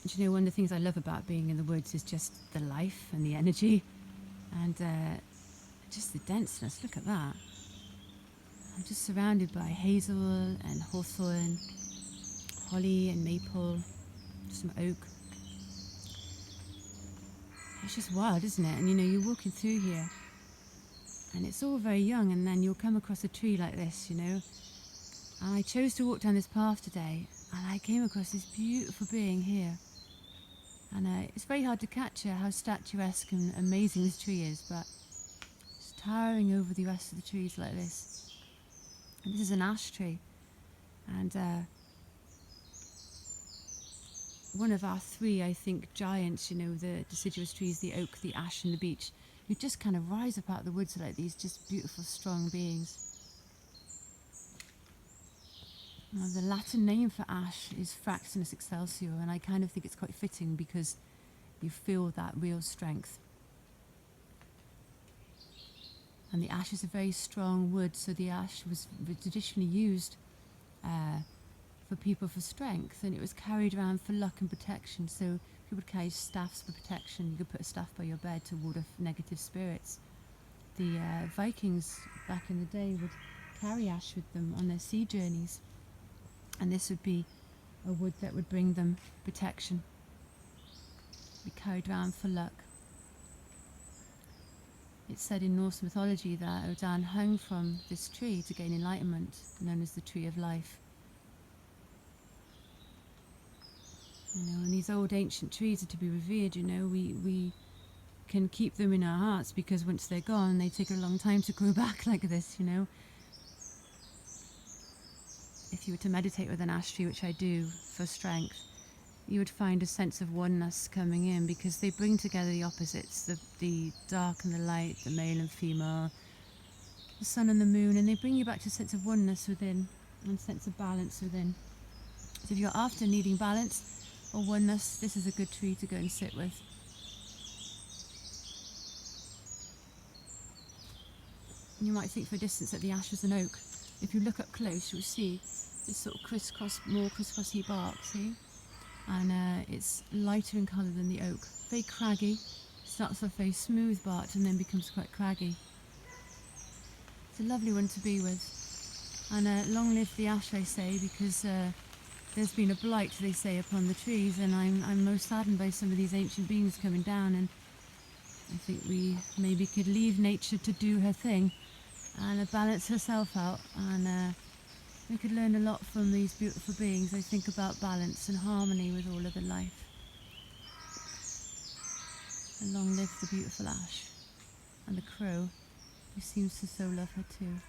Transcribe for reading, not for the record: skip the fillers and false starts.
do you know, one of the things I love about being in the woods is just the life and the energy and just the denseness. Look at that. I'm just surrounded by hazel and hawthorn, holly and maple, some oak. It's just wild, isn't it? And you know, you're walking through here and it's all very young, and then you'll come across a tree like this, you know. And I chose to walk down this path today, and I came across this beautiful being here. And it's very hard to capture how statuesque and amazing this tree is, but it's towering over the rest of the trees like this. And this is an ash tree. And one of our three, I think, giants, you know, the deciduous trees, the oak, the ash and the beech, who just kind of rise up out of the woods like these just beautiful, strong beings. Now, the Latin name for ash is Fraxinus excelsior, and I kind of think it's quite fitting because you feel that real strength. And the ash is a very strong wood, so the ash was traditionally used for people for strength, and it was carried around for luck and protection. So people would carry staffs for protection. You could put a staff by your bed to ward off negative spirits. The Vikings back in the day would carry ash with them on their sea journeys, and this would be a wood that would bring them protection. Be carried around for luck. It's said in Norse mythology that Odin hung from this tree to gain enlightenment, known as the Tree of Life. You know, and these old ancient trees are to be revered. You know, we can keep them in our hearts because once they're gone, they take a long time to grow back like this. You know, if you were to meditate with an ash tree, which I do for strength, you would find a sense of oneness coming in because they bring together the opposites, the dark and the light, the male and female, the sun and the moon, and they bring you back to a sense of oneness within and a sense of balance within. So if you're after needing balance or oneness, this is a good tree to go and sit with. You might think for a distance that the ash is an oak. If you look up close, you'll see this sort of more crisscrossy bark, see? And it's lighter in colour than the oak. Very craggy. Starts off very smooth barked and then becomes quite craggy. It's a lovely one to be with. And long live the ash, I say, because there's been a blight, they say, upon the trees, and I'm most saddened by some of these ancient beings coming down, and I think we maybe could leave nature to do her thing and balance herself out, and we could learn a lot from these beautiful beings. I think about balance and harmony with all of the life. And long live the beautiful ash, and the crow, who seems to so love her too.